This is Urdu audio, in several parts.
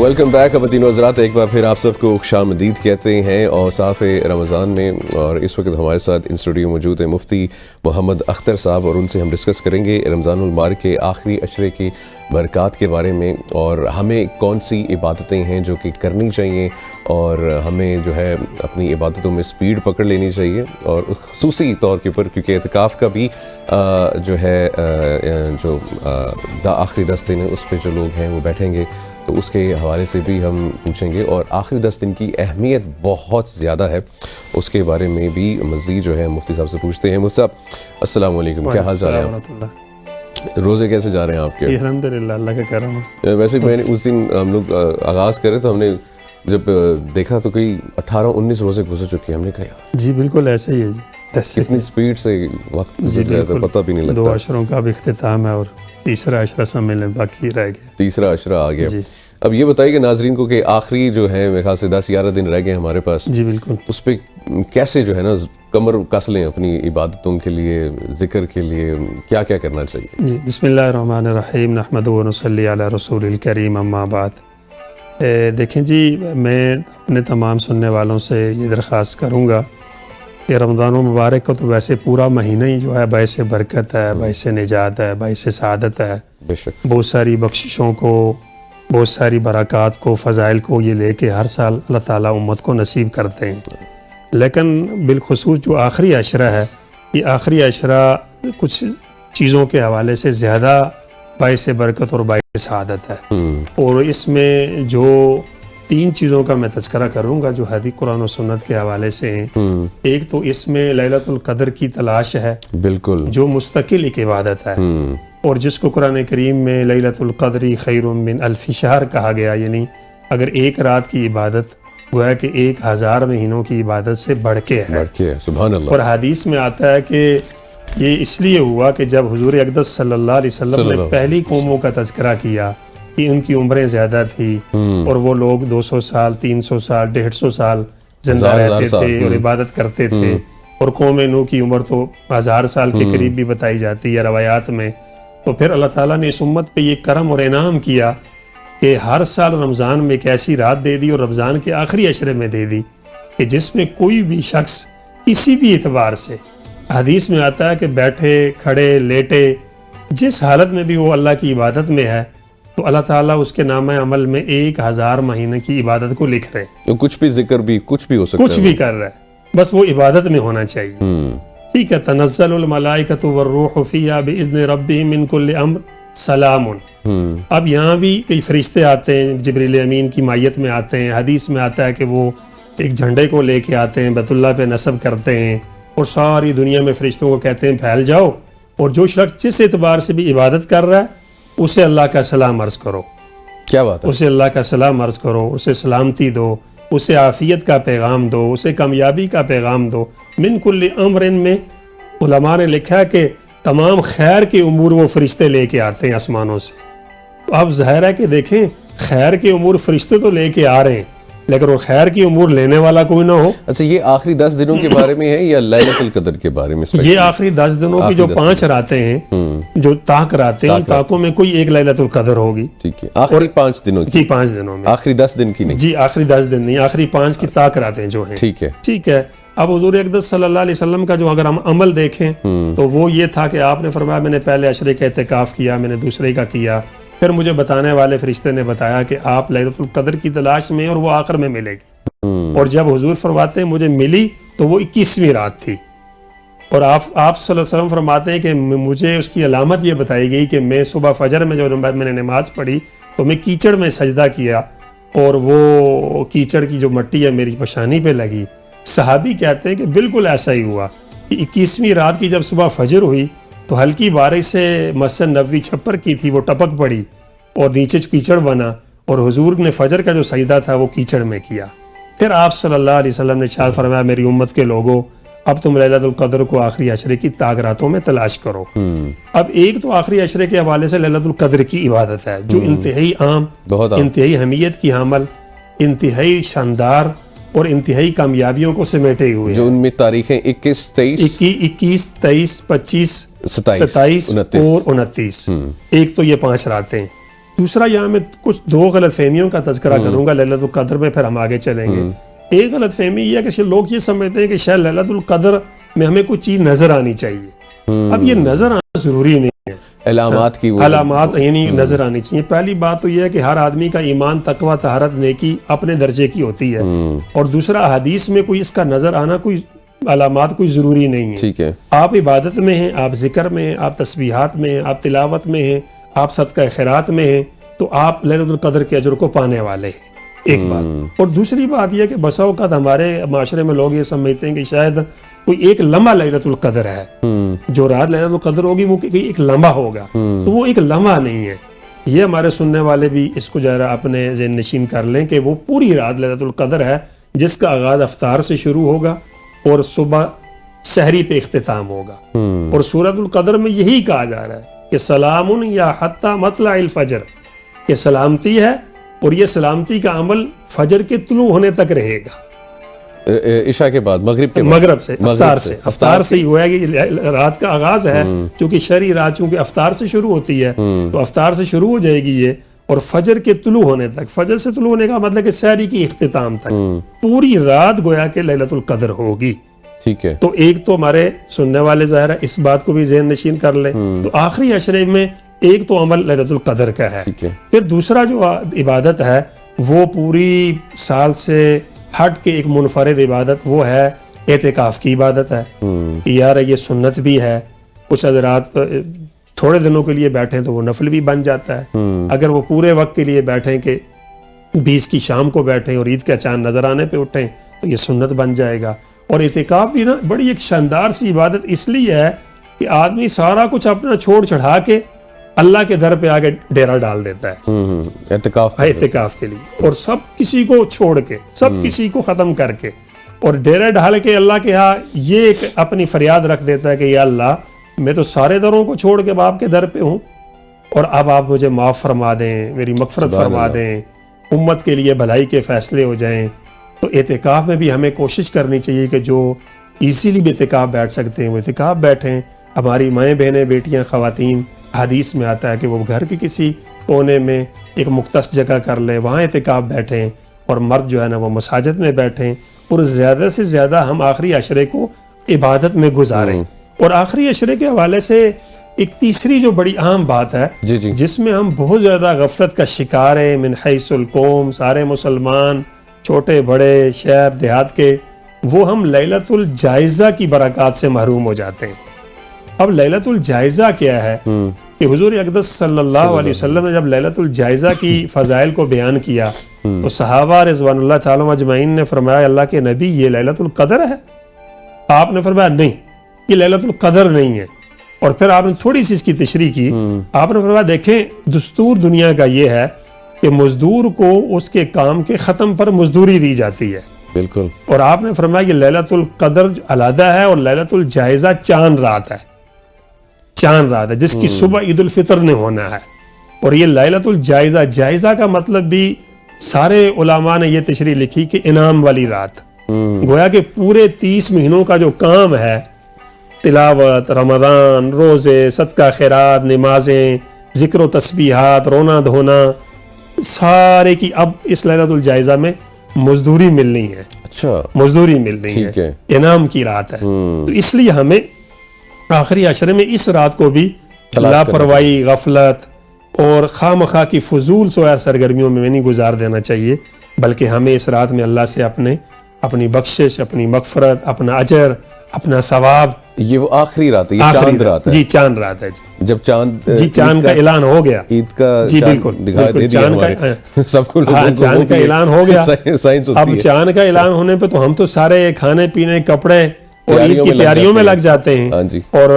ویلکم بیک خواتین و حضرات، ایک بار پھر آپ سب کو خوش آمدید کہتے ہیں اوصاف رمضان میں. اور اس وقت ہمارے ساتھ ان اسٹوڈیو موجود ہیں مفتی محمد اختر صاحب، اور ان سے ہم ڈسکس کریں گے رمضان المبارک کے آخری عشرے کی برکات کے بارے میں، اور ہمیں کون سی عبادتیں ہیں جو کہ کرنی چاہیے، اور ہمیں جو ہے اپنی عبادتوں میں سپیڈ پکڑ لینی چاہیے. اور خصوصی طور کے اوپر کیونکہ اعتکاف کا بھی جو ہے جو آخری 10 دن ہے اس پہ جو لوگ ہیں وہ بیٹھیں گے، تو اس کے حوالے سے بھی ہم پوچھیں گے. اور آخری 10 دن کی اہمیت بہت زیادہ ہے، اس کے بارے میں بھی مزید جو ہے مفتی صاحب سے پوچھتے ہیں. مفتی صاحب السلام علیکم، کیا حال چال ہے؟ روزے کیسے جا رہے ہیں آپ کے؟ الحمدللہ، اللہ کا کرم ہے. ویسے میں نے اس دن ہم لوگ آغاز کرے تو ہم نے جب دیکھا تو کوئی 18-19 روزے گزر چکے ہیں. ہم نے کہا جی بالکل ایسے ہی ہے جی، ایسے کتنی سپیڈ سے وقت گزر رہا ہے، پتہ بھی نہیں لگتا. 2 عشروں کا اب اختتام ہے اور تیسرا عشرہ سمیل باقی رہ گیا. تیسرا عشرہ آ گیا. جی اب یہ بتائیے کہ ناظرین کو کہ آخری جو ہے میرے خیال سے 10-11 دن رہ گئے ہمارے پاس. جی بالکل. اس پہ کیسے جو ہے نا کمر کس لیں اپنی عبادتوں کے لیے، ذکر کے لیے، کیا کیا کرنا چاہیے؟ جی بسم اللہ الرحمن الرحیم، نحمد و نصلی علی رسول الکریم، اما بعد. دیکھیں جی، میں اپنے تمام سننے والوں سے یہ درخواست کروں گا کہ رمضان المبارک کو تو ویسے پورا مہینہ ہی جو ہے باعث برکت ہے، باعث نجات ہے، باعث سعادت ہے. بے شک بہت ساری بخششوں کو، بہت ساری برکات کو، فضائل کو یہ لے کے ہر سال اللہ تعالیٰ امت کو نصیب کرتے ہیں. لیکن بالخصوص جو آخری عشرہ ہے، یہ آخری عشرہ کچھ چیزوں کے حوالے سے زیادہ باعث برکت اور باعث سعادت ہے. اور اس میں جو 3 چیزوں کا میں تذکرہ کروں گا جو حدیث قرآن و سنت کے حوالے سے ہیں. ایک تو اس میں لیلۃ القدر کی تلاش ہے، بالکل، جو مستقل ایک عبادت ہے، اور جس کو قرآن کریم میں لیلۃ القدر خیر من الف شہر کہا گیا. یعنی اگر ایک رات کی عبادت گویا کہ 1000 مہینوں کی عبادت سے بڑھ کے ہے. سبحان اللہ. اور حدیث میں آتا ہے کہ یہ اس لیے ہوا کہ جب حضور اقدس صلی اللہ علیہ وسلم نے پہلی قوموں کا تذکرہ کیا کہ ان کی عمریں زیادہ تھی اور وہ لوگ 200 سال 300 سال 150 سال زندہ رہتے تھے اور عبادت کرتے تھے، اور قوم نوح کی عمر تو 1000 سال کے قریب بھی بتائی جاتی ہے روایات میں. تو پھر اللہ تعالیٰ نے اس امت پہ یہ کرم اور انعام کیا کہ ہر سال رمضان میں ایک ایسی رات دے دی، اور رمضان کے آخری عشرے میں دے دی، کہ جس میں کوئی بھی شخص کسی بھی اعتبار سے، حدیث میں آتا ہے کہ بیٹھے کھڑے لیٹے جس حالت میں بھی وہ اللہ کی عبادت میں ہے، تو اللہ تعالیٰ اس کے نامہ عمل میں 1000 مہینے کی عبادت کو لکھ رہے ہیں. کچھ بھی ذکر بھی کچھ بھی ہو سکتا ہے، کچھ بھی کر رہا ہے، بس وہ عبادت میں ہونا چاہیے. ٹھیک ہے. تنزل الملائکۃ والروح فیہا باذن ربہم من کل امر سلام. اب یہاں بھی کئی فرشتے آتے ہیں، جبریل امین کی مائیت میں آتے ہیں. حدیث میں آتا ہے کہ وہ ایک جھنڈے کو لے کے آتے ہیں، بیت اللہ پہ نصب کرتے ہیں، اور ساری دنیا میں فرشتوں کو کہتے ہیں پھیل جاؤ، اور جو شخص جس اعتبار سے بھی عبادت کر رہا ہے اسے اللہ کا سلام عرض کرو. کیا بات ہے؟ اسے اللہ کا سلام عرض کرو، اسے سلامتی دو، اسے عافیت کا پیغام دو، اسے کامیابی کا پیغام دو. من کل امر میں علماء نے لکھا ہے کہ تمام خیر کے امور وہ فرشتے لے کے آتے ہیں آسمانوں سے. تو اب ظاہر ہے کہ دیکھیں، خیر کے امور فرشتے تو لے کے آ رہے ہیں، لیکن وہ خیر کی امور لینے والا کوئی نہ ہو. اچھا، یہ آخری 10 دنوں کے بارے میں ہے یا لیلۃ القدر کے بارے میں؟ یہ آخری 10 دنوں کی جو 5 راتیں ہیں، جو طاق راتیں، ان طاقوں میں کوئی ایک لیلۃ القدر ہوگی. ٹھیک ہے. آخری 5 دنوں کی؟ جی 5 دنوں میں. آخری 10 دن کی نہیں؟ جی آخری 10 دن نہیں، آخری 5 کی طاق راتیں جو ہیں. ٹھیک ہے. ٹھیک ہے. اب حضور اقدس صلی اللہ علیہ وسلم کا جو اگر ہم عمل دیکھیں تو وہ یہ تھا کہ آپ نے فرمایا میں نے پہلے عشرے کا اعتکاف کیا، میں نے دوسرے کا کیا، پھر مجھے بتانے والے فرشتے نے بتایا کہ آپ لیلۃ القدر کی تلاش میں، اور وہ آخر میں ملے گی. اور جب حضور فرماتے ہیں مجھے ملی تو وہ 21ویں رات تھی. اور آپ صلی اللہ علیہ وسلم فرماتے ہیں کہ مجھے اس کی علامت یہ بتائی گئی کہ میں صبح فجر میں جو میں نے نماز پڑھی تو میں کیچڑ میں سجدہ کیا، اور وہ کیچڑ کی جو مٹی ہے میری پیشانی پہ لگی. صحابی کہتے ہیں کہ بالکل ایسا ہی ہوا کہ 21ویں رات کی جب صبح فجر ہوئی تو ہلکی بارش سے مسجد نبوی چھپر کی تھی وہ ٹپک پڑی اور نیچے کیچڑ بنا، اور حضور نے فجر کا جو سجدہ تھا وہ کیچڑ میں کیا. پھر آپ صلی اللہ علیہ وسلم نے ارشاد فرمایا میری امت کے لوگوں، اب تم لیلۃ القدر کو آخری عشرے کی طاق راتوں میں تلاش کرو. اب ایک تو آخری عشرے کے حوالے سے لیلۃ القدر کی عبادت ہے جو انتہائی عام، انتہائی اہمیت کی حامل، انتہائی شاندار اور انتہائی کامیابیوں کو سمیٹے ہوئے، جو ان میں تاریخیں 21 23 25 27 اور 29. ایک تو یہ 5 راتیں. دوسرا یہاں میں کچھ 2 غلط فہمیوں کا تذکرہ کروں گا لیلۃ القدر میں، پھر ہم آگے چلیں گے۔ ایک غلط فہمی یہ ہے کہ لوگ یہ سمجھتے ہیں کہ شاید لیلۃ القدر میں ہمیں کچھ چیز نظر آنی چاہیے۔ اب یہ نظر آنا ضروری نہیں ہے، علامات کی علامات یعنی نظر آنی چاہیے۔ پہلی بات تو یہ ہے کہ ہر آدمی کا ایمان، تقوی، طہارت، نیکی اپنے درجے کی ہوتی ہے، اور دوسرا حدیث میں کوئی اس کا نظر آنا، کوئی علامات کوئی ضروری نہیں ہے۔ ٹھیک ہے، آپ عبادت میں ہیں، آپ ذکر میں ہیں، آپ تسبیحات میں ہیں، آپ تلاوت میں ہیں، آپ صدقہ خیرات میں ہیں، تو آپ لیلۃ القدر کے اجر کو پانے والے ہیں، ایک بات۔ اور دوسری بات یہ کہ بسا اوقات ہمارے معاشرے میں لوگ یہ سمجھتے ہیں کہ شاید کوئی ایک لمحہ لیلۃ القدر ہے، جو رات لیلۃ القدر ہوگی وہ ایک لمحہ ہوگا، تو وہ ایک لمحہ نہیں ہے۔ یہ ہمارے سننے والے بھی اس کو ذرا اپنے ذہن نشین کر لیں کہ وہ پوری رات لیلۃ القدر ہے، جس کا آغاز افطار سے شروع ہوگا اور صبح سحری پہ اختتام ہوگا۔ اور سورۃ القدر میں یہی کہا جا رہا ہے کہ سلام یا حتی مطلع الفجر، یہ سلامتی ہے، اور یہ سلامتی کا عمل فجر کے طلوع ہونے تک رہے گا، عشاء کے بعد، مغرب سے، افطار سے ہی ہوا ہے کہ رات کا آغاز ہے، چونکہ شرعی رات چونکہ افطار سے شروع ہوتی ہے، تو افطار سے شروع ہو جائے گی یہ، اور فجر کے طلوع ہونے تک، فجر سے طلوع ہونے کا مطلب کہ سحری کی اختتام تک پوری رات گویا کہ لیلۃ القدر ہوگی۔ ٹھیک ہے، تو ایک تو ہمارے سننے والے ظاہر ہے اس بات کو بھی ذہن نشین کر لیں۔ تو آخری عشرے میں ایک تو عمل لیلۃ القدر کا ہے، پھر دوسرا جو عبادت ہے وہ پوری سال سے ہٹ کے ایک منفرد عبادت، وہ ہے اعتکاف کی عبادت ہے۔ یار یہ سنت بھی ہے، کچھ حضرات تھوڑے دنوں کے لیے بیٹھیں تو وہ نفل بھی بن جاتا ہے، اگر وہ پورے وقت کے لیے بیٹھیں کہ 20 کی شام کو بیٹھیں اور عید کا چاند نظر آنے پہ اٹھیں تو یہ سنت بن جائے گا۔ اور اعتکاف بھی نا بڑی ایک شاندار سی عبادت اس لیے ہے کہ آدمی سارا کچھ اپنا چھوڑ چھڑا کے اللہ کے در پہ آگے ڈیرا ڈال دیتا ہے اعتکاف کے لیے، اور سب کسی کو چھوڑ کے، سب کسی کو ختم کر کے، اور ڈیرا ڈال کے اللہ کے ہاں یہ ایک اپنی فریاد رکھ دیتا ہے کہ یا اللہ میں تو سارے دروں کو چھوڑ کے باپ کے در پہ ہوں، اور اب آپ مجھے معاف فرما دیں، میری مغفرت فرما دیں، امت کے لیے بھلائی کے فیصلے ہو جائیں۔ تو اعتکاف میں بھی ہمیں کوشش کرنی چاہیے کہ جو ایزیلی بھی اعتکاف بیٹھ سکتے ہیں وہ اعتکاف بیٹھیں۔ ہماری مائیں بہنیں، بیٹیاں، خواتین، حدیث میں آتا ہے کہ وہ گھر کے کسی کونے میں ایک مختص جگہ کر لیں، وہاں اعتکاف بیٹھیں، اور مرد جو ہے نا وہ مساجد میں بیٹھیں، اور زیادہ سے زیادہ ہم آخری عشرے کو عبادت میں گزاریں۔ اور آخری عشرے کے حوالے سے ایک تیسری جو بڑی اہم بات ہے جس میں ہم بہت زیادہ غفلت کا شکار ہیں، من حیث القوم، سارے مسلمان، چھوٹے بڑے، شہر دیہات کے، وہ ہم لیلۃ الجائزہ کی برکات سے محروم ہو جاتے ہیں۔ اب لیلۃ الجائزہ کیا ہے کہ حضور اقدس صلی اللہ علیہ وسلم نے جب لیلۃ الجائزہ کی فضائل کو بیان کیا تو صحابہ رضوان اللہ تعالیٰ اجمعین نے فرمایا اللہ کے نبی یہ لیلۃ القدر ہے؟ آپ نے فرمایا نہیں، یہ لیلۃ القدر نہیں ہے۔ اور پھر آپ نے تھوڑی سی اس کی تشریح کی، آپ نے فرمایا دیکھیں دستور دنیا کا یہ ہے کہ مزدور کو اس کے کام کے ختم پر مزدوری دی جاتی ہے، بالکل، اور آپ نے فرمایا یہ لیلۃ القدر علیحدہ ہے اور لیلۃ الجائزہ چاند رات ہے، چاند رات ہے جس کی صبح عید الفطر نے ہونا ہے۔ اور یہ لیلۃ الجائزہ، جائزہ کا مطلب بھی سارے علماء نے یہ تشریح لکھی کہ انعام والی رات، گویا کہ پورے 30 مہینوں کا جو کام ہے، تلاوت، رمضان، روزے، صدقہ خیرات، نمازیں، ذکر و تسبیحات، رونا دھونا، سارے کی اب اس لیلۃ الجائزہ میں مزدوری ملنی ہے، اچھا مزدوری ملنی ہے، انعام کی رات ہے۔ تو اس لیے ہمیں آخری عشرے میں اس رات کو بھی لاپرواہی، غفلت اور خواہ مخواہ کی فضول سویا سرگرمیوں میں نہیں گزار دینا چاہیے، بلکہ ہمیں اس رات میں اللہ سے اپنی بخشش، اپنی مغفرت، اپنا اجر، اپنا ثواب۔ یہ وہ آخری رات ہے، یہ چاند رات ہے؟ جی چاند رات ہے جی، جب چاند کا اعلان ہو گیا، عید کا جی بالکل چاند کا سب کو چاند کا اعلان ہو گیا۔ اب چاند کا اعلان ہونے پہ تو ہم تو سارے کھانے پینے، کپڑے اور عید کی تیاریوں میں لگ جاتے ہیں، اور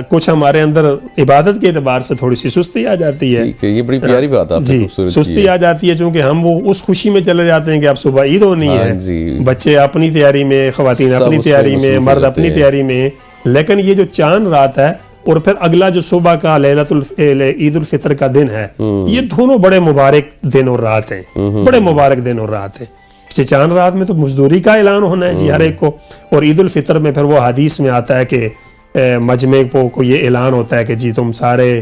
کچھ ہمارے اندر عبادت کے اعتبار سے تھوڑی سی سستی آ جاتی ہے۔ یہ بڑی پیاری بات ہے، جی سستی آ جاتی ہے چونکہ ہم وہ اس خوشی میں چلے جاتے ہیں کہ اب صبح عید ہونی ہے، بچے اپنی تیاری میں، خواتین اپنی تیاری میں، مرد اپنی تیاری میں۔ لیکن یہ جو چاند رات ہے اور پھر اگلا جو صبح کا عید الفطر کا دن ہے، یہ دونوں بڑے مبارک دن اور رات ہیں، بڑے مبارک دن اور رات ہیں۔ چاند رات میں تو مزدوری کا اعلان ہونا ہے جی ہر ایک کو، اور عید الفطر میں پھر وہ حدیث میں آتا ہے کہ مجمع کو یہ اعلان ہوتا ہے کہ جی تم سارے